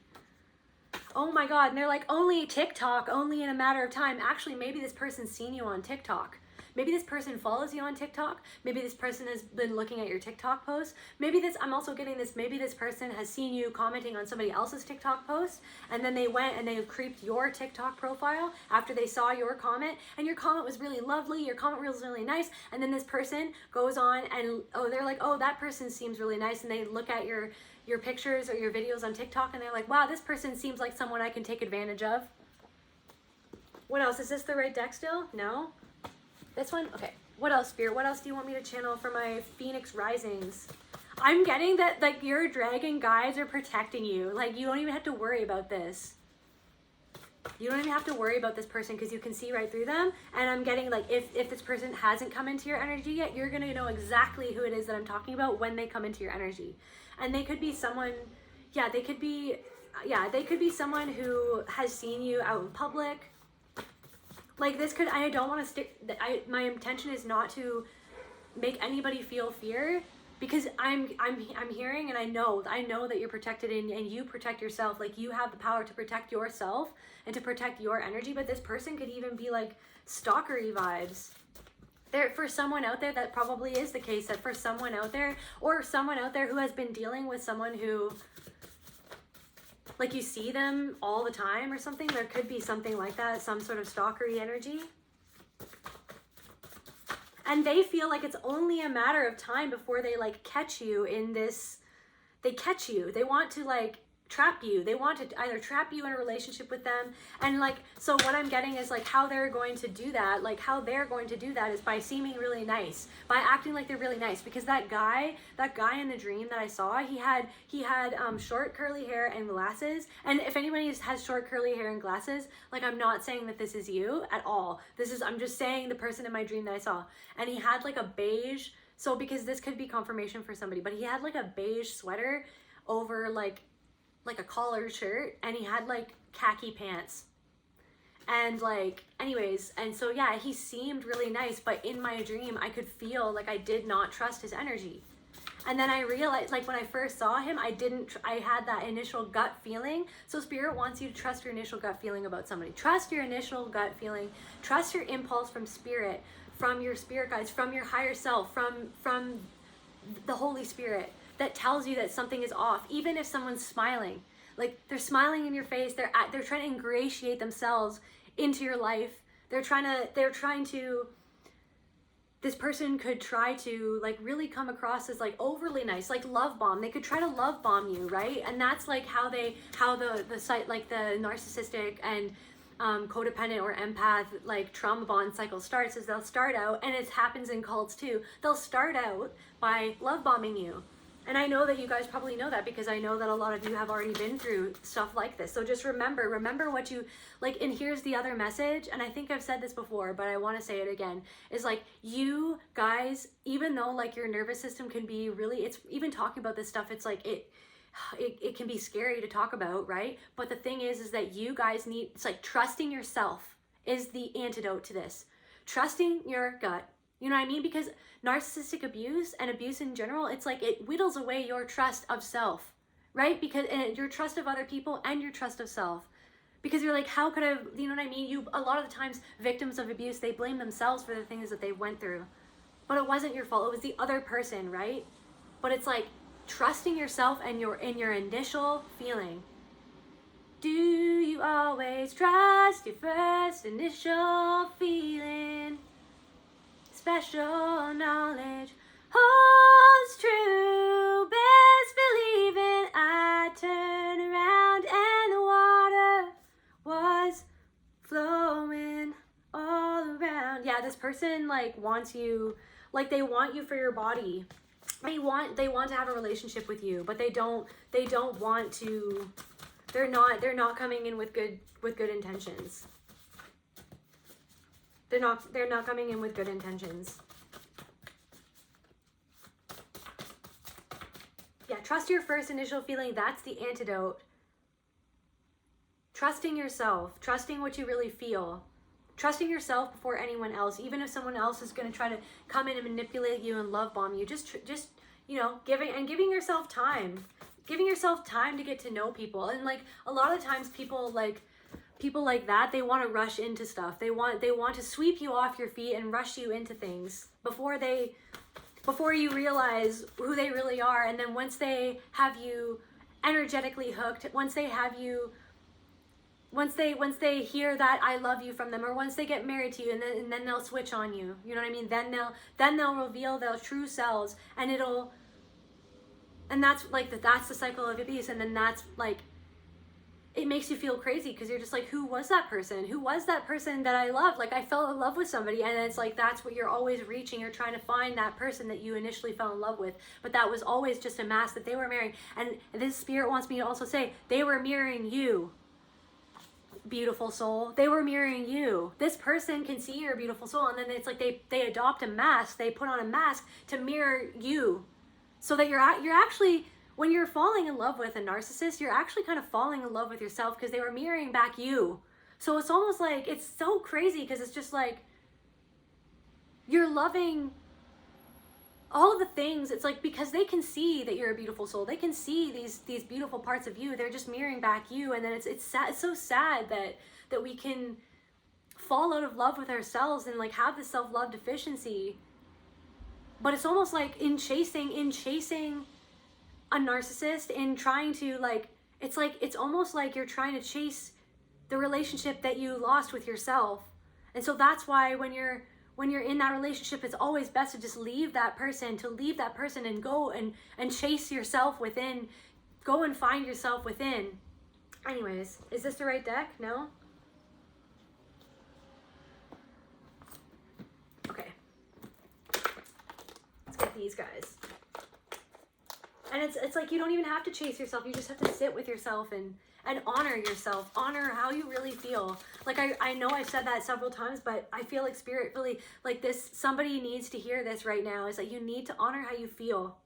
oh my God. And they're like, only TikTok, only in a matter of time. Actually, maybe this person's seen you on TikTok. Maybe this person follows you on TikTok. Maybe this person has been looking at your TikTok posts. Maybe this, I'm also getting this, maybe this person has seen you commenting on somebody else's TikTok post, and then they went and they creeped your TikTok profile after they saw your comment, and your comment was really lovely, your comment was really nice, and then this person goes on and, oh, they're like, oh, that person seems really nice, and they look at your pictures or your videos on TikTok, and they're like, wow, this person seems like someone I can take advantage of. What else? Is this the right deck still? No? This one? Okay. What else, Spirit? What else do you want me to channel for my Phoenix Risings? I'm getting that, like, your dragon guides are protecting you. Like, you don't even have to worry about this. You don't even have to worry about this person because you can see right through them. And I'm getting, like, if this person hasn't come into your energy yet, you're going to know exactly who it is that I'm talking about when they come into your energy. And they could be someone, yeah, they could be someone who has seen you out in public. Like, this could, I don't want to stick, my intention is not to make anybody feel fear, because I'm hearing, and I know that you're protected, and you protect yourself. Like, you have the power to protect yourself and to protect your energy. But this person could even be like stalkery vibes. There, for someone out there, that probably is the case. That for someone out there, or someone out there who has been dealing with someone who, like, you see them all the time or something, there could be something like that, some sort of stalkery energy. And they feel like it's only a matter of time before they, like, catch you in this, they catch you. They want to, like, trap you. They want to either trap you in a relationship with them. And, like, so what I'm getting is, like, how they're going to do that. Like, how they're going to do that is by seeming really nice, by acting like they're really nice. Because that guy in the dream that I saw, he had short curly hair and glasses. And if anybody has short curly hair and glasses, like, I'm not saying that this is you at all. I'm just saying the person in my dream that I saw. And he had, like, a beige, so because this could be confirmation for somebody, but he had, like, a beige sweater over, like a collared shirt, and he had, like, khaki pants. And, like, anyways, and so, yeah, he seemed really nice, but in my dream, I could feel like I did not trust his energy. And then I realized, like, when I first saw him, I had that initial gut feeling. So Spirit wants you to trust your initial gut feeling about somebody. Trust your initial gut feeling. Trust your impulse from Spirit, from your spirit guides, from your higher self, from the Holy Spirit, that tells you that something is off. Even if someone's smiling, like, they're smiling in your face, they're trying to ingratiate themselves into your life. They're trying to, this person could try to, like, really come across as, like, overly nice, like love bomb. They could try to love bomb you, right? And that's, like, how the site, like, the narcissistic and codependent or empath, like, trauma bond cycle starts, is they'll start out, and it happens in cults too, they'll start out by love bombing you. And I know that you guys probably know that, because I know that a lot of you have already been through stuff like this. So just remember what you, like, and here's the other message, and I think I've said this before, but I want to say it again, is, like, you guys, even though, like, your nervous system can be really, it's even talking about this stuff, it's like, it can be scary to talk about, right? But the thing is that you guys need, it's like trusting yourself is the antidote to this. Trusting your gut. You know what I mean? Because narcissistic abuse and abuse in general, it's like it whittles away your trust of self, right? Because your trust of other people and your trust of self. Because you're like, how could I, you know what I mean? A lot of the times, victims of abuse, they blame themselves for the things that they went through. But it wasn't your fault. It was the other person, right? But it's like trusting yourself and your initial feeling. Do you always trust your first initial feeling? Special knowledge holds true. Best believing. I turn around and the water was flowing all around. Yeah, this person, like, wants you, like, they want you for your body. They want to have a relationship with you, but they don't want to. They're not coming in with good intentions. They're not coming in with good intentions. Yeah, trust your first initial feeling. That's the antidote. Trusting yourself, trusting what you really feel. Trusting yourself before anyone else, even if someone else is going to try to come in and manipulate you and love bomb you. Just you know, giving yourself time. giving yourself time to get to know people. And like a lot of times people like that, they want to rush into stuff. They want to sweep you off your feet and rush you into things before you realize who they really are. And then once they have you energetically hooked, once they hear that I love you from them, or once they get married to you, and then they'll switch on you. You know what I mean? Then they'll reveal their true selves, and that's like that's the cycle of abuse. And then that's like, it makes you feel crazy because you're just like, who was that person? Who was that person that I loved? Like I fell in love with somebody, and it's like that's what you're always reaching. You're trying to find that person that you initially fell in love with, but that was always just a mask that they were mirroring. And this spirit wants me to also say they were mirroring you, beautiful soul. They were mirroring you. This person can see your beautiful soul, and then it's like they adopt a mask. They put on a mask to mirror you, so that you're actually, when you're falling in love with a narcissist, you're actually kind of falling in love with yourself because they were mirroring back you. So it's almost like, it's so crazy because it's just like you're loving all of the things. It's like because they can see that you're a beautiful soul. They can see these beautiful parts of you. They're just mirroring back you. And then it's sad. It's so sad that we can fall out of love with ourselves and like have this self-love deficiency. But it's almost like in chasing a narcissist, in trying to like, it's almost like you're trying to chase the relationship that you lost with yourself. And so that's why when you're in that relationship, it's always best to just leave that person and go and chase yourself within, go and find yourself within. Anyways, is this the right deck? No? Okay. Let's get these guys. And it's like you don't even have to chase yourself. You just have to sit with yourself and honor yourself. Honor how you really feel. Like I know I've said that several times, but I feel like spirit really, like this, somebody needs to hear this right now. Is that you need to honor how you feel.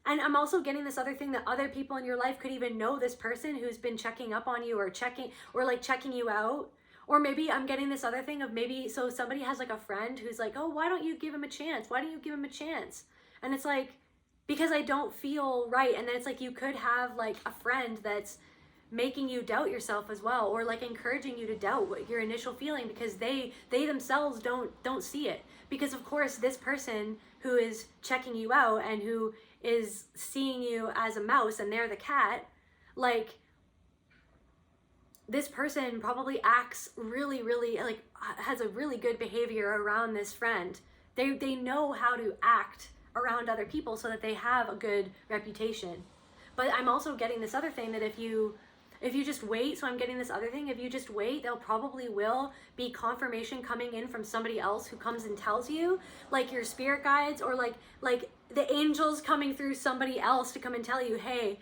And I'm also getting this other thing that other people in your life could even know this person who's been checking up on you or checking you out. Or maybe I'm getting this other thing of maybe, so somebody has like a friend who's like, oh, why don't you give him a chance? Why don't you give him a chance? And it's like, because I don't feel right. And then it's like you could have like a friend that's making you doubt yourself as well, or like encouraging you to doubt what your initial feeling, because they themselves don't see it. Because of course this person who is checking you out and who is seeing you as a mouse and they're the cat, like this person probably acts really like has a really good behavior around this friend. They know how to act around other people so that they have a good reputation. But I'm also getting this other thing that if you just wait, so I'm getting this other thing, if you just wait, there probably will be confirmation coming in from somebody else who comes and tells you, like your spirit guides, or like the angels coming through somebody else to come and tell you, hey,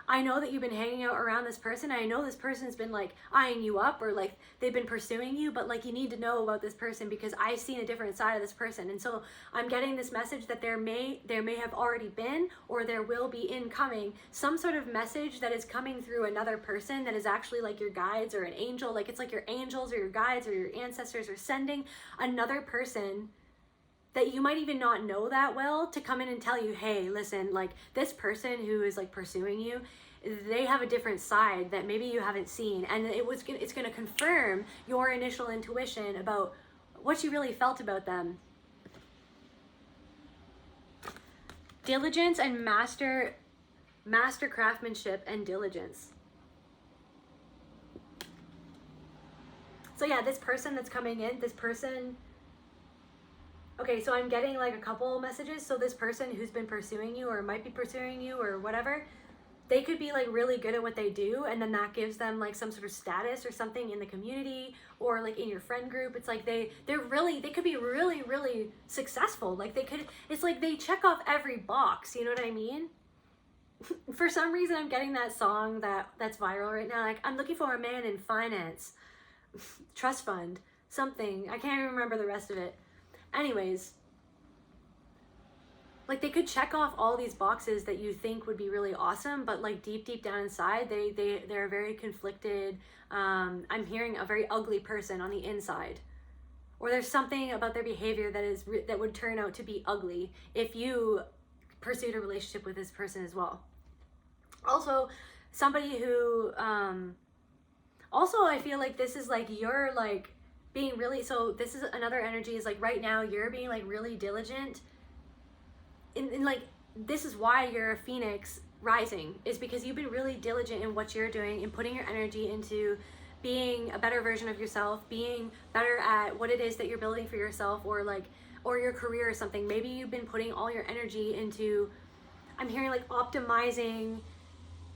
I know that you've been hanging out around this person. I know this person's been like eyeing you up, or like they've been pursuing you, but like you need to know about this person because I've seen a different side of this person. And so I'm getting this message that there may have already been, or there will be incoming, some sort of message that is coming through another person that is actually like your guides or an angel. Like it's like your angels or your guides or your ancestors are sending another person that you might even not know that well to come in and tell you, hey, listen, like this person who is like pursuing you, they have a different side that maybe you haven't seen. And it's going to confirm your initial intuition about what you really felt about them. Diligence and master craftsmanship and diligence. So yeah, this person that's coming in, this person, okay, so I'm getting like a couple messages. So this person who's been pursuing you or might be pursuing you or whatever, they could be like really good at what they do, and then that gives them like some sort of status or something in the community or like in your friend group. It's like they could be really successful. Like it's like they check off every box, you know what I mean? For some reason I'm getting that song that's viral right now, like I'm looking for a man in finance, trust fund, something. I can't even remember the rest of it. Anyways, like they could check off all these boxes that you think would be really awesome, but like deep down inside, they're very conflicted. I'm hearing a very ugly person on the inside, or there's something about their behavior that would turn out to be ugly if you pursued a relationship with this person as well. Also, somebody who, also I feel like this is like you're like being really, so this is another energy is like right now you're being like really diligent in like, this is why you're a phoenix rising, is because you've been really diligent in what you're doing and putting your energy into being a better version of yourself, being better at what it is that you're building for yourself, or like, or your career or something. Maybe you've been putting all your energy into, I'm hearing like optimizing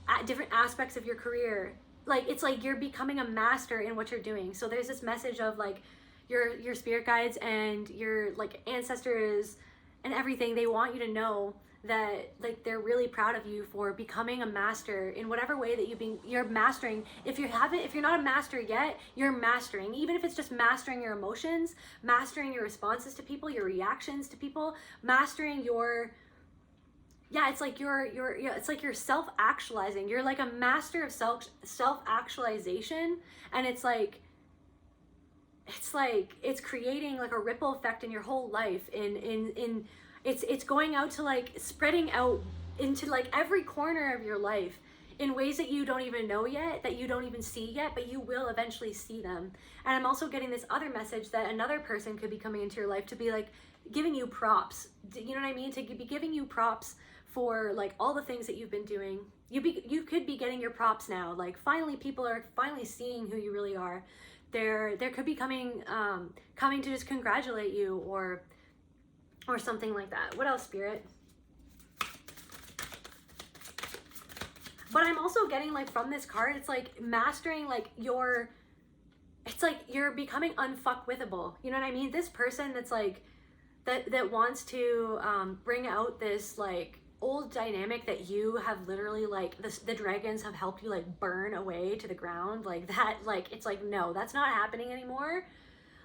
at different aspects of your career. Like it's like you're becoming a master in what you're doing. So there's this message of like your spirit guides and your like ancestors and everything, they want you to know that like they're really proud of you for becoming a master in whatever way that you're mastering. If you're not a master yet, you're mastering, even if it's just mastering your emotions, mastering your responses to people, your reactions to people, mastering your, yeah, it's like it's like you're self-actualizing. You're like a master of self-actualization, and it's like it's creating like a ripple effect in your whole life. In it's going out to like spreading out into like every corner of your life in ways that you don't even know yet, that you don't even see yet, but you will eventually see them. And I'm also getting this other message that another person could be coming into your life to be like giving you props. You know what I mean? To be giving you props for like all the things that you've been doing. You could be getting your props now. Like finally people are finally seeing who you really are. There could be coming to just congratulate you or something like that. What else, Spirit? But I'm also getting like from this card, it's like mastering like it's like you're becoming unfuckwithable. You know what I mean? This person that's like that wants to bring out this like old dynamic that you have literally like the dragons have helped you like burn away to the ground, like that, like it's like, no, that's not happening anymore.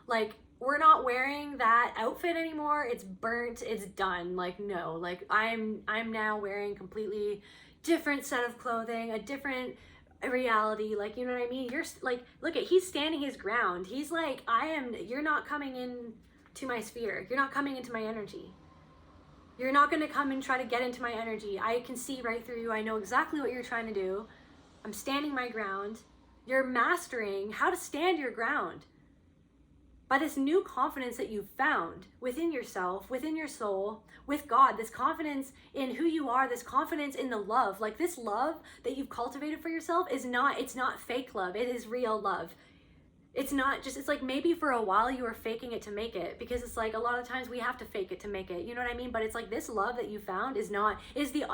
Like we're not wearing that outfit anymore, it's burnt, it's done. Like no, like I'm now wearing completely different set of clothing, a different reality. Like, you know what I mean? You're like, look at, he's standing his ground. He's like, you're not coming in to my sphere, you're not coming into my energy. You're not going to come and try to get into my energy. I can see right through you. I know exactly what you're trying to do. I'm standing my ground. You're mastering how to stand your ground by this new confidence that you've found within yourself, within your soul, with God. This confidence in who you are, this confidence in the love. Like this love that you've cultivated for yourself it's not fake love. It is real love. It's not just, it's like maybe for a while you were faking it to make it, because it's like a lot of times we have to fake it to make it, you know what I mean? But it's like this love that you found it is the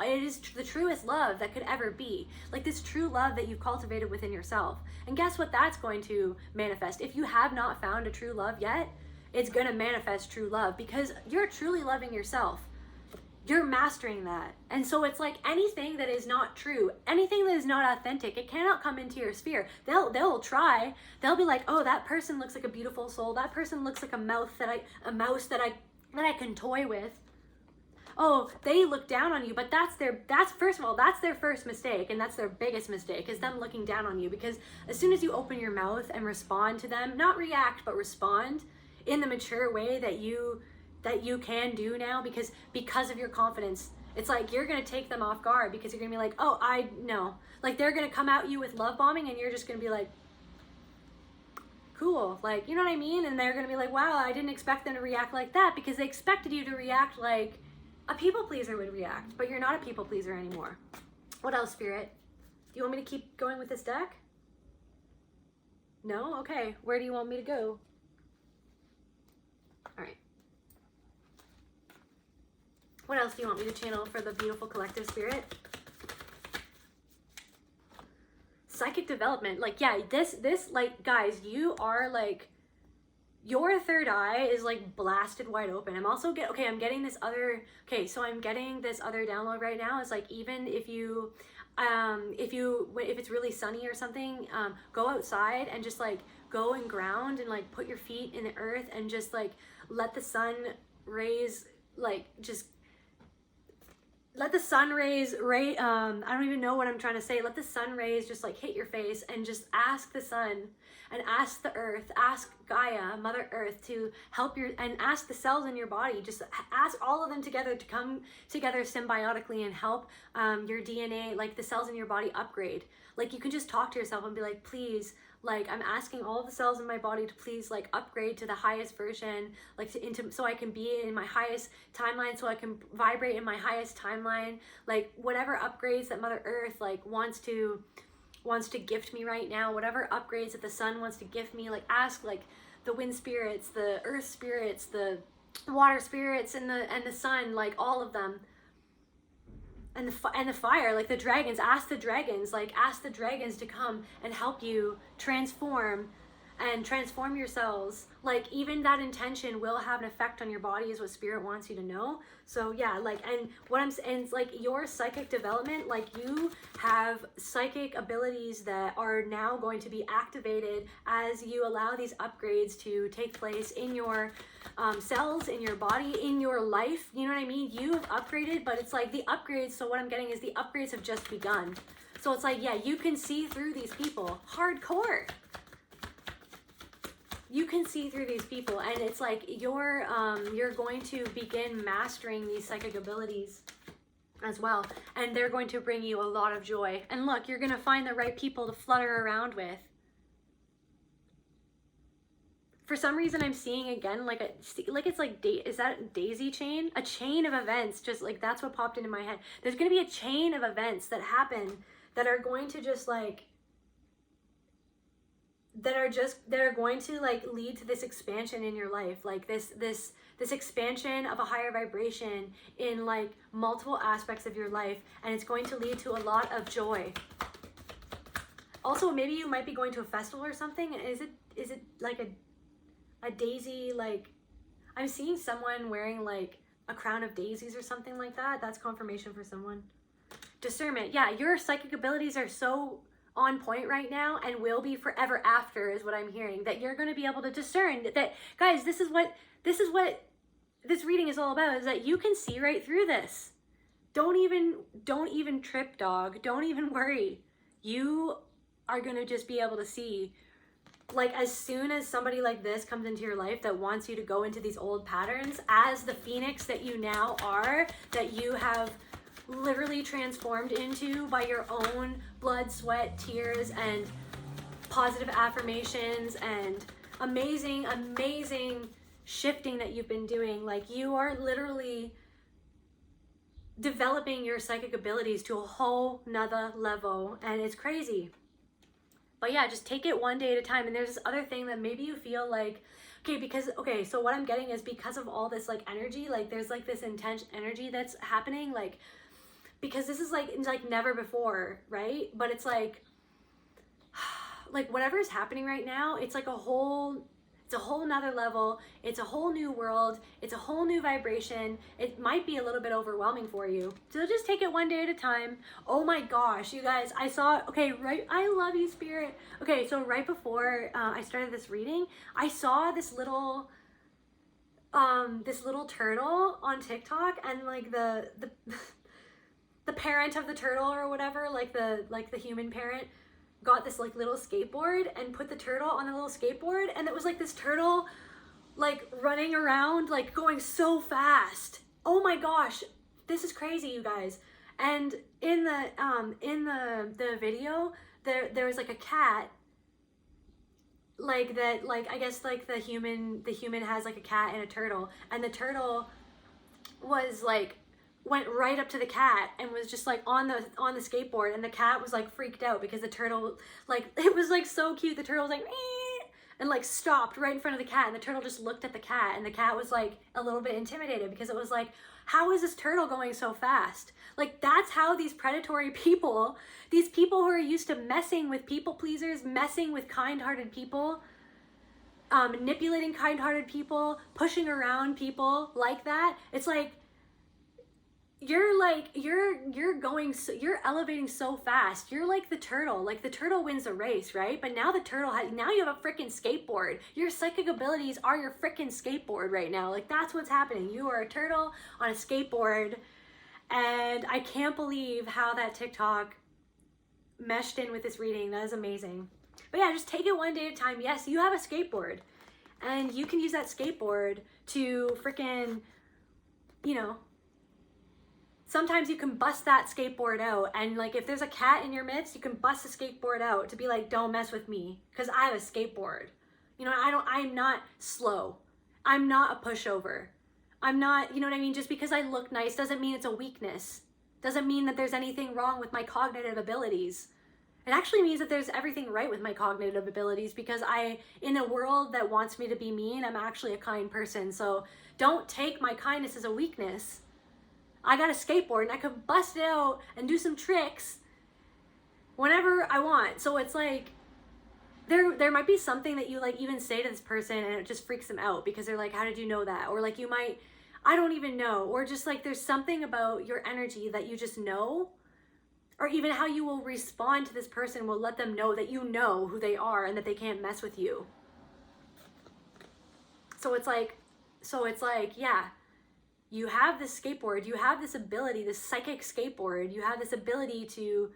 truest love that could ever be. Like this true love that you've cultivated within yourself. And guess what that's going to manifest? If you have not found a true love yet, it's going to manifest true love because you're truly loving yourself. You're mastering that. And so it's like anything that is not true, anything that is not authentic, it cannot come into your sphere. They'll try. They'll be like, oh, that person looks like a beautiful soul. That person looks like a mouse that I can toy with. Oh, they look down on you, but that's first of all, that's their first mistake, and that's their biggest mistake, is them looking down on you. Because as soon as you open your mouth and respond to them, not react, but respond in the mature way that you can do now, because of your confidence, it's like you're gonna take them off guard, because you're gonna be like, oh, I know, like they're gonna come at you with love bombing, and you're just gonna be like, cool, like, you know what I mean? And they're gonna be like, wow, I didn't expect them to react like that, because they expected you to react like a people pleaser would react, but you're not a people pleaser anymore. What else, Spirit? Do you want me to keep going with this deck? No? Okay, where do you want me to go? All right. What else do you want me to channel for the beautiful collective, Spirit? Psychic development. Like, yeah, this, like, guys, you are, like, your third eye is, like, blasted wide open. I'm also I'm getting this other, so I'm getting this other download right now. It's like, even if it's really sunny or something, go outside and just, like, go and ground and, like, put your feet in the earth and just, like, let the sun rays, like, just let the sun rays, I don't even know what I'm trying to say. Let the sun rays just like hit your face, and just ask the sun and ask the earth, ask Gaia, Mother Earth, to help your, and ask the cells in your body, just ask all of them together to come together symbiotically and help your DNA, like the cells in your body, upgrade. Like you can just talk to yourself and be like, please, like I'm asking all the cells in my body to please like upgrade to the highest version, like into, so I can be in my highest timeline, so I can vibrate in my highest timeline, like whatever upgrades that Mother Earth like wants to gift me right now, whatever upgrades that the sun wants to gift me. Like ask like the wind spirits, the earth spirits, the water spirits, and the sun, like all of them, and the fire, like the dragons. Ask the dragons, like ask the dragons to come and help you transform yourselves. Like even that intention will have an effect on your body, is what spirit wants you to know. So yeah, like, and what I'm saying is like your psychic development, like you have psychic abilities that are now going to be activated as you allow these upgrades to take place in your cells, in your body, in your life. You know what I mean? You have upgraded, but it's like the upgrades, so what I'm getting is the upgrades have just begun. So it's like, yeah, you can see through these people hardcore. You can see through these people, and it's like you're going to begin mastering these psychic abilities as well, and they're going to bring you a lot of joy. And look, you're going to find the right people to flutter around with. For some reason, I'm seeing again like it's like is that a daisy chain? A chain of events, just like that's what popped into my head. There's going to be a chain of events that happen that are going to just like that are going to like lead to this expansion in your life, like this expansion of a higher vibration in like multiple aspects of your life, and it's going to lead to a lot of joy. Also, maybe you might be going to a festival or something. Is it like a daisy, like I'm seeing someone wearing like a crown of daisies or something like that. That's confirmation for someone. Discernment. Yeah, your psychic abilities are so on point right now, and will be forever after, is what I'm hearing, that you're going to be able to discern that, guys, this is what this reading is all about, is that you can see right through this. Don't even trip, dog. Don't even worry. You are going to just be able to see, like, as soon as somebody like this comes into your life that wants you to go into these old patterns, as the phoenix that you now are, that you have literally transformed into by your own blood, sweat, tears, and positive affirmations and amazing shifting that you've been doing. Like, you are literally developing your psychic abilities to a whole nother level, and it's crazy. But yeah, just take it one day at a time. And there's this other thing that maybe you feel like, okay, so what I'm getting is, because of all this like energy, like there's like this intense energy that's happening, like, because this is like never before, right? But it's like whatever is happening right now, it's like a whole nother level. It's a whole new world. It's a whole new vibration. It might be a little bit overwhelming for you. So just take it one day at a time. Oh my gosh, you guys, I love you, Spirit. Okay, so right before I started this reading, I saw this little turtle on TikTok, and like the parent of the turtle or whatever, like the human parent, got this like little skateboard and put the turtle on the little skateboard, and it was like this turtle like running around, like going so fast. Oh my gosh, this is crazy, you guys. And in the video, there was like a cat, like that, like I guess like the human has like a cat and a turtle, and the turtle was like went right up to the cat and was just like on the skateboard, and the cat was like freaked out because the turtle, like, it was like so cute. The turtle was like "Meow," and like stopped right in front of the cat, and the turtle just looked at the cat, and the cat was like a little bit intimidated because it was like, how is this turtle going so fast? Like, that's how these predatory people, these people who are used to messing with people pleasers, messing with kind-hearted people, manipulating kind-hearted people, pushing around people like that, it's like, you're elevating so fast. You're like the turtle. Like, the turtle wins the race, right? But now now you have a freaking skateboard. Your psychic abilities are your freaking skateboard right now. Like, that's what's happening. You are a turtle on a skateboard, And I can't believe how that TikTok meshed in with this reading. That is amazing. But yeah, just take it one day at a time. Yes, you have a skateboard, and you can use that skateboard to freaking, you know, sometimes you can bust that skateboard out, and like if there's a cat in your midst, you can bust the skateboard out to be like, don't mess with me because I have a skateboard. You know, I'm not slow. I'm not a pushover. I'm not, you know what I mean? Just because I look nice doesn't mean it's a weakness. Doesn't mean that there's anything wrong with my cognitive abilities. It actually means that there's everything right with my cognitive abilities, because in a world that wants me to be mean, I'm actually a kind person. So don't take my kindness as a weakness. I got a skateboard and I could bust it out and do some tricks whenever I want. So it's like, there might be something that you like even say to this person and it just freaks them out because they're like, how did you know that? Or like you might, I don't even know. Or just like there's something about your energy that you just know, or even how you will respond to this person will let them know that you know who they are and that they can't mess with you. So it's like, yeah, you have this skateboard, you have this ability, this psychic skateboard, you have this ability to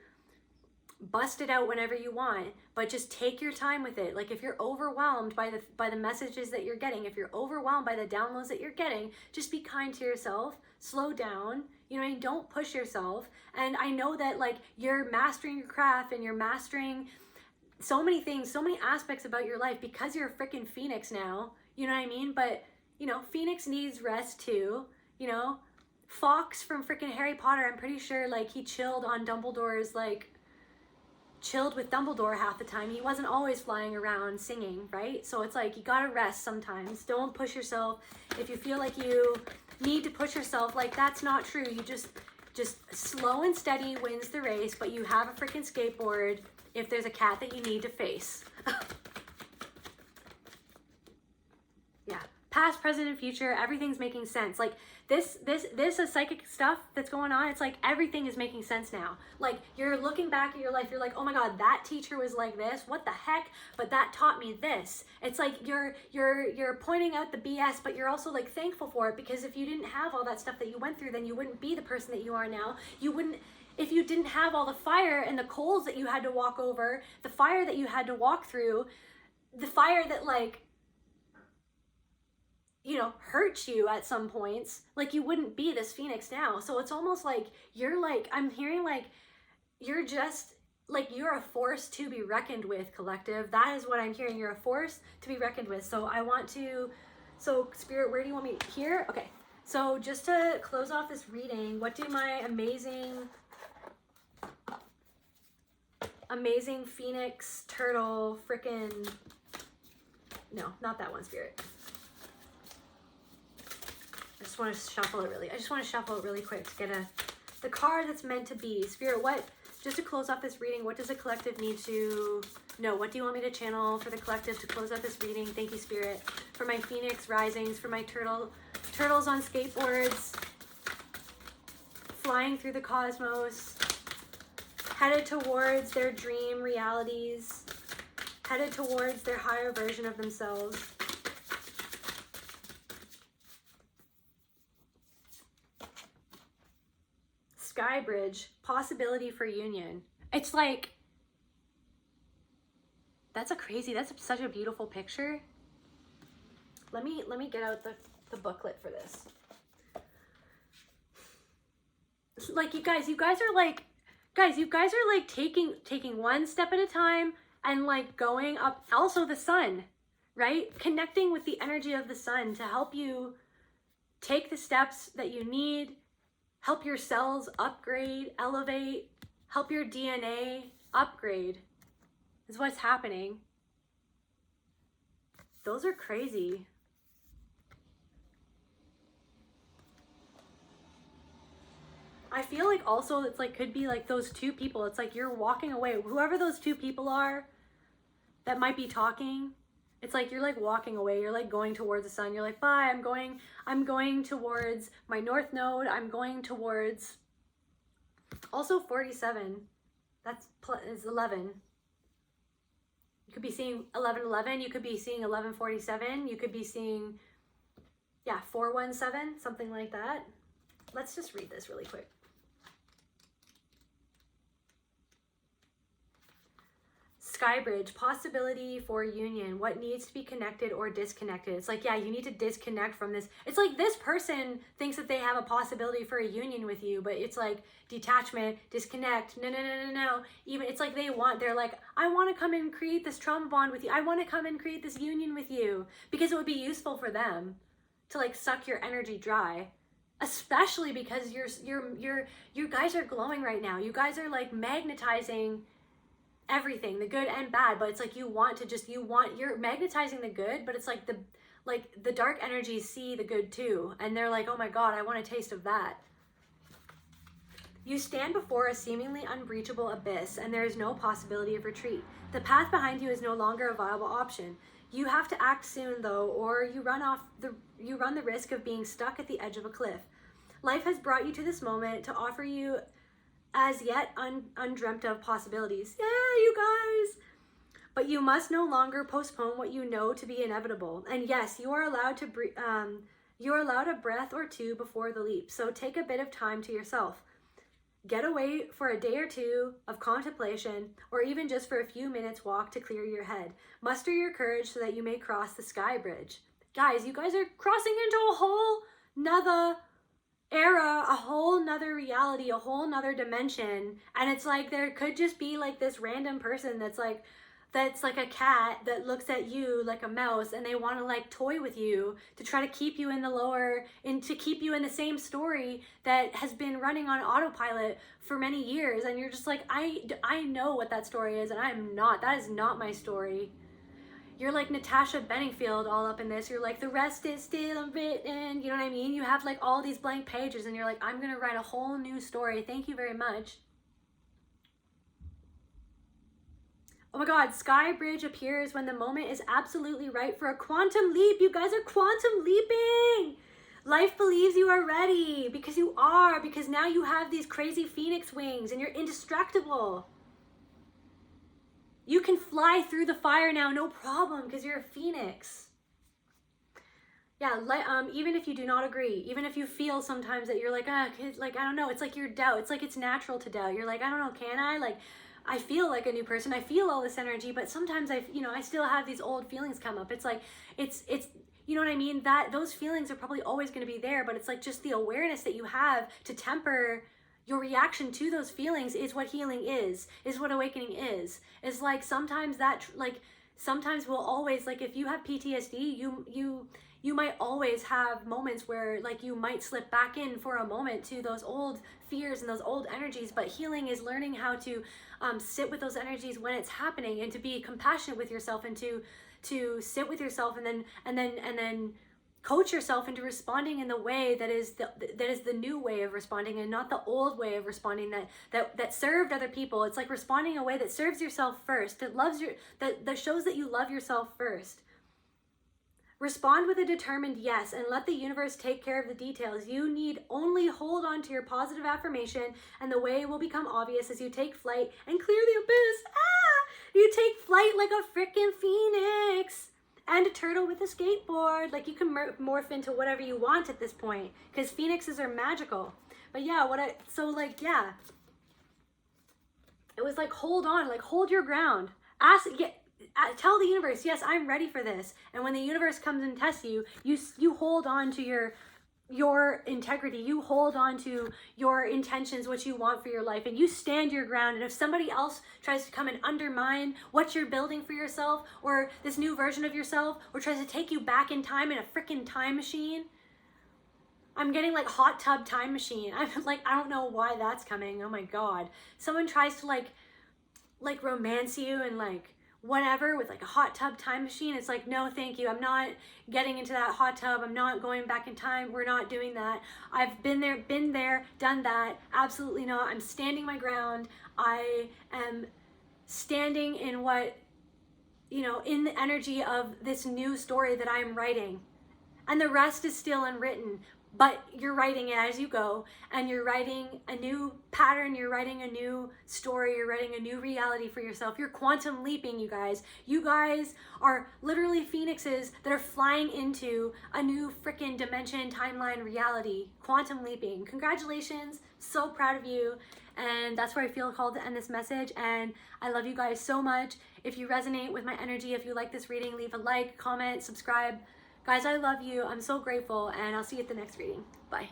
bust it out whenever you want, but just take your time with it. Like if you're overwhelmed by the messages that you're getting, if you're overwhelmed by the downloads that you're getting, just be kind to yourself, slow down, you know what I mean? Don't push yourself. And I know that like you're mastering your craft and you're mastering so many things, so many aspects about your life because you're a freaking phoenix now, you know what I mean? But you know, Phoenix needs rest too, you know? Fox from freaking Harry Potter, I'm pretty sure like he chilled on Dumbledore's like chilled with Dumbledore half the time. He wasn't always flying around singing, right? So it's like you gotta rest sometimes. Don't push yourself. If you feel like you need to push yourself, like that's not true. You just slow and steady wins the race, but you have a freaking skateboard if there's a cat that you need to face. Yeah. Past, present, and future, everything's making sense. Like this is psychic stuff that's going on. It's like everything is making sense now. Like you're looking back at your life, you're like, oh my God, that teacher was like this. What the heck? But that taught me this. It's like you're pointing out the BS, but you're also like thankful for it, because if you didn't have all that stuff that you went through, then you wouldn't be the person that you are now. You wouldn't, if you didn't have all the fire and the coals that you had to walk over, the fire that you had to walk through, the fire that like, you know, hurt you at some points, like you wouldn't be this phoenix now. So it's almost like you're like, I'm hearing like you're just like, you're a force to be reckoned with, collective. That is what I'm hearing. You're a force to be reckoned with. So I want to, so Spirit, where do you want me here? Okay. So just to close off this reading, what do my amazing phoenix turtle frickin', no, not that one, Spirit. I just want to shuffle it really quick to get the card that's meant to be. Spirit, what, just to close off this reading, what does the collective need to know? What do you want me to channel for the collective to close out this reading? Thank you, Spirit. For my phoenix risings, for my turtles on skateboards, flying through the cosmos, headed towards their dream realities, headed towards their higher version of themselves. Sky bridge, possibility for union. It's like, that's such a beautiful picture. Let me get out the booklet for this. Like you guys are like taking one step at a time and like going up. Also the sun, right? Connecting with the energy of the sun to help you take the steps that you need, help your cells upgrade, elevate, help your DNA upgrade is what's happening. Those are crazy. I feel like also it's like could be like those two people. It's like you're walking away. Whoever those two people are that might be talking, it's like you're like walking away. You're like going towards the sun. You're like, bye, I'm going towards my north node. I'm going towards also 47. Is 11. You could be seeing 1111. You could be seeing 1147. You could be seeing, yeah, 417, something like that. Let's just read this really quick. Sky Bridge, possibility for union. What needs to be connected or disconnected? It's like, yeah, you need to disconnect from this. It's like this person thinks that they have a possibility for a union with you, but it's like detachment, disconnect. No, no, no, no, no. Even it's like they're like, I want to come and create this trauma bond with you. I want to come and create this union with you because it would be useful for them to like suck your energy dry. Especially because you guys are glowing right now. You guys are like magnetizing everything, the good and bad, but it's like you're magnetizing the good, but it's like the dark energies see the good too, and they're like, oh my god, I want a taste of that. You stand before a seemingly unbreachable abyss, and there is no possibility of retreat. The path behind you is no longer a viable option. You have to act soon though, or you run the risk of being stuck at the edge of a cliff. Life has brought you to this moment to offer you as yet undreamt of possibilities. Yeah, you guys. But you must no longer postpone what you know to be inevitable. And yes, you are allowed a breath or two before the leap. So take a bit of time to yourself. Get away for a day or two of contemplation, or even just for a few minutes walk to clear your head. Muster your courage so that you may cross the Sky Bridge. Guys, you guys are crossing into a whole nother era, a whole nother reality, a whole nother dimension, and it's like there could just be like this random person that's like a cat that looks at you like a mouse, and they want to like toy with you to try to keep you in the lower and to keep you in the same story that has been running on autopilot for many years, and you're just like, I know what that story is, and that is not my story. You're like Natasha Bedingfield all up in this. You're like, the rest is still unwritten. You know what I mean? You have like all these blank pages and you're like, I'm going to write a whole new story. Thank you very much. Oh my God, Sky Bridge appears when the moment is absolutely right for a quantum leap. You guys are quantum leaping. Life believes you are ready because you are, because now you have these crazy phoenix wings and you're indestructible. You can fly through the fire now, no problem, because you're a phoenix. Yeah, even if you do not agree, even if you feel sometimes that you're like, I don't know, it's like your doubt. It's like it's natural to doubt. You're like, I don't know, can I? Like, I feel like a new person. I feel all this energy, but sometimes I still have these old feelings come up. It's like, it's you know what I mean? That those feelings are probably always going to be there, but it's like just the awareness that you have to temper your reaction to those feelings is what healing is what awakening is like sometimes we'll always, like if you have PTSD, you might always have moments where like you might slip back in for a moment to those old fears and those old energies, but healing is learning how to sit with those energies when it's happening and to be compassionate with yourself and to sit with yourself and then coach yourself into responding in the way that is the new way of responding and not the old way of responding that served other people. It's like responding in a way that serves yourself first, that shows that you love yourself first. Respond with a determined yes and let the universe take care of the details. You need only hold on to your positive affirmation and the way will become obvious as you take flight and clear the abyss. You take flight like a freaking phoenix. And a turtle with a skateboard. Like you can morph into whatever you want at this point because phoenixes are magical. But yeah, it was like, hold on, like hold your ground. Tell the universe, yes, I'm ready for this. And when the universe comes and tests you, you hold on to your integrity. You hold on to your intentions, what you want for your life, and you stand your ground. And if somebody else tries to come and undermine what you're building for yourself or this new version of yourself, or tries to take you back in time in a freaking time machine, I'm getting like hot tub time machine. I'm like, I don't know why that's coming. Oh my God. Someone tries to like romance you and like whatever with like a hot tub time machine. It's like, no, thank you. I'm not getting into that hot tub. I'm not going back in time. We're not doing that. I've been there, done that. Absolutely not. I'm standing my ground. I am standing in in the energy of this new story that I'm writing. And the rest is still unwritten. but you're writing it as you go, and you're writing a new pattern, you're writing a new story, you're writing a new reality for yourself. You're quantum leaping, you guys. You guys are literally phoenixes that are flying into a new freaking dimension, timeline, reality. Quantum leaping. Congratulations. So proud of you. And that's where I feel called to end this message. And I love you guys so much. If you resonate with my energy, if you like this reading, leave a like, comment, subscribe. Guys, I love you. I'm so grateful, and I'll see you at the next reading. Bye.